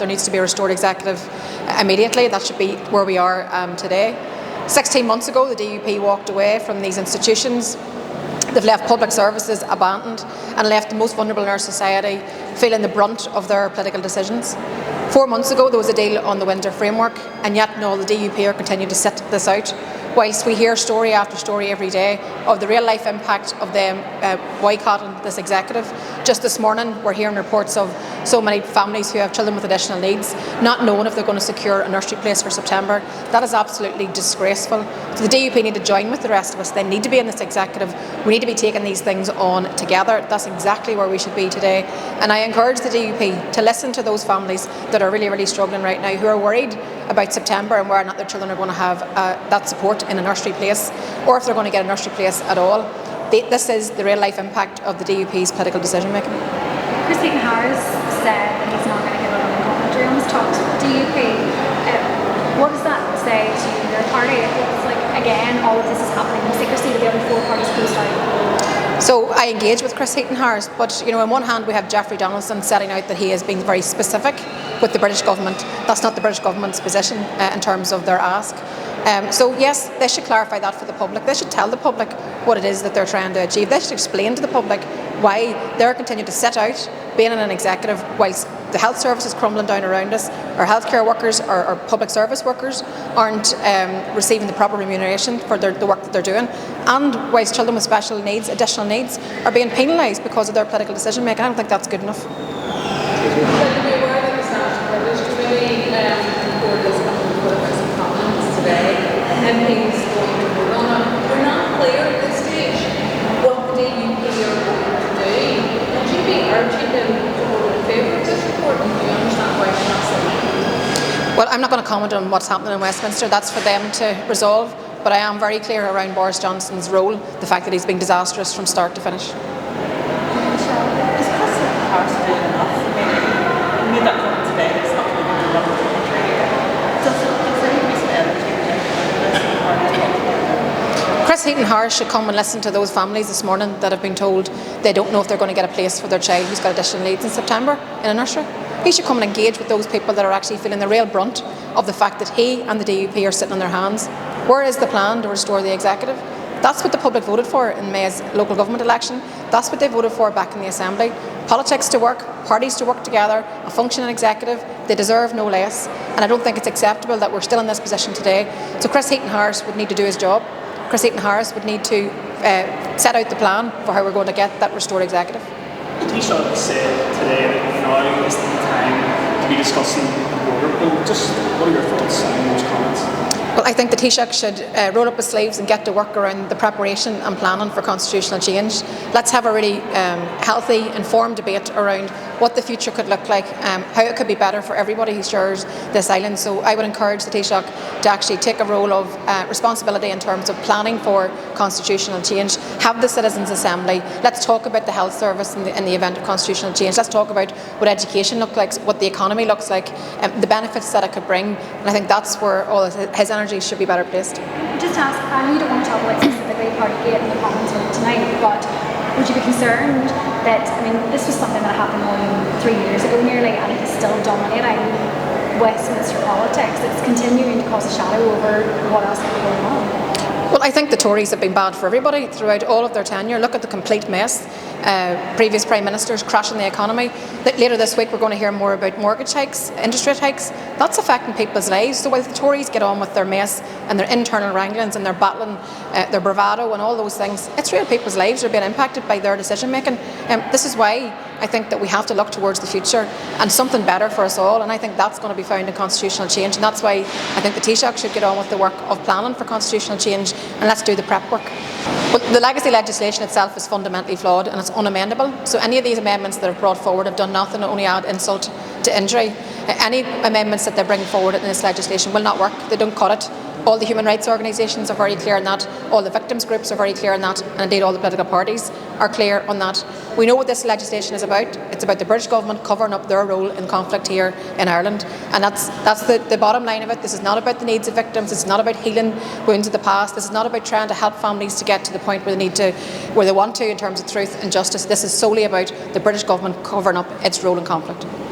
there needs to be a restored executive immediately. That should be where we are today. 16 months ago, the DUP walked away from these institutions. They've left public services abandoned and left the most vulnerable in our society feeling the brunt of their political decisions. 4 months ago, there was a deal on the Windsor framework, and yet no, the DUP are continuing to sit this out. Whilst we hear story after story every day of the real life impact of them boycotting this executive. Just this morning we're hearing reports of so many families who have children with additional needs not knowing if they're going to secure a nursery place for September. That is absolutely disgraceful. So the DUP need to join with the rest of us. They need to be in this executive. We need to be taking these things on together. That's exactly where we should be today. And I encourage the DUP to listen to those families that are really, really struggling right now, who are worried about September and whether or not their children are going to have that support in a nursery place, or if they're going to get a nursery place at all. This is the real life impact of the DUP's political decision making. Chris Harris said that he's not going to give a vote commentary on his talks with the DUP. What does that say to your party? It's like, again, all of this is happening in secrecy to the other four parties co-starting. So I engage with Chris Harris, but on one hand we have Jeffrey Donaldson setting out that he has been very specific with the British government. That's not the British government's position in terms of their ask. So yes, they should clarify that for the public. They should tell the public what it is that they're trying to achieve. They should explain to the public why they're continuing to sit out being in an executive whilst the health service is crumbling down around us, our healthcare workers, our public service workers aren't receiving the proper remuneration for the work that they're doing, and whilst children with special needs, additional needs, are being penalised because of their political decision making. I don't think that's good enough. MPs going to vote on it. We're not clear at this stage what the DUP are going to do. Would you be urging them to vote in favour of this report, and do you understand why they're not saying? Well, I'm not going to comment on what's happening in Westminster. That's for them to resolve. But I am very clear around Boris Johnson's role, the fact that he's been disastrous from start to finish. Is Chris Harris doing enough? I made that comment today. It's not going to be enough. Chris Harris should come and listen to those families this morning that have been told they don't know if they're going to get a place for their child who's got additional needs in September in a nursery. He should come and engage with those people that are actually feeling the real brunt of the fact that he and the DUP are sitting on their hands. Where is the plan to restore the executive? That's what the public voted for in May's local government election. That's what they voted for back in the Assembly. Politics to work, parties to work together, a functioning executive. They deserve no less. And I don't think it's acceptable that we're still in this position today. So Chris Harris would need to do his job. Chris Harris would need to set out the plan for how we're going to get that restored executive. The Taoiseach said today that now is the time to be discussing the border bill. Just what are your thoughts on those comments? Well, I think the Taoiseach should roll up his sleeves and get to work around the preparation and planning for constitutional change. Let's have a really healthy, informed debate around what the future could look like, how it could be better for everybody who shares this island. So I would encourage the Taoiseach to actually take a role of responsibility in terms of planning for constitutional change. Have the Citizens' Assembly. Let's talk about the health service in the event of constitutional change. Let's talk about what education looks like, what the economy looks like, the benefits that it could bring. And I think that's where all of his energy should be better placed. Just ask, I know you don't want to talk about specifically Partygate and the comments from tonight, but would you be concerned that, this was something that happened more than 3 years ago nearly, and it is still dominating Westminster politics? It's continuing to cast a shadow over what else is going on. Well, I think the Tories have been bad for everybody throughout all of their tenure. Look at the complete mess. Previous Prime Ministers crashing the economy. Later this week we're going to hear more about mortgage hikes, interest rate hikes. That's affecting people's lives. So while the Tories get on with their mess and their internal wranglings and their battling, their bravado and all those things, it's real people's lives are being impacted by their decision making. This is why I think that we have to look towards the future and something better for us all, and I think that's going to be found in constitutional change, and that's why I think the Taoiseach should get on with the work of planning for constitutional change, and let's do the prep work. But the legacy legislation itself is fundamentally flawed and it's unamendable, so any of these amendments that are brought forward have done nothing, only add insult to injury. Any amendments that they bring forward in this legislation will not work. They don't cut it. All the human rights organisations are very clear on that, all the victims groups are very clear on that, and indeed all the political parties are clear on that. We know what this legislation is about. It's about the British government covering up their role in conflict here in Ireland, and that's the bottom line of it. This is not about the needs of victims, this is not about healing wounds of the past, this is not about trying to help families to get to the point where they want to in terms of truth and justice. This is solely about the British government covering up its role in conflict.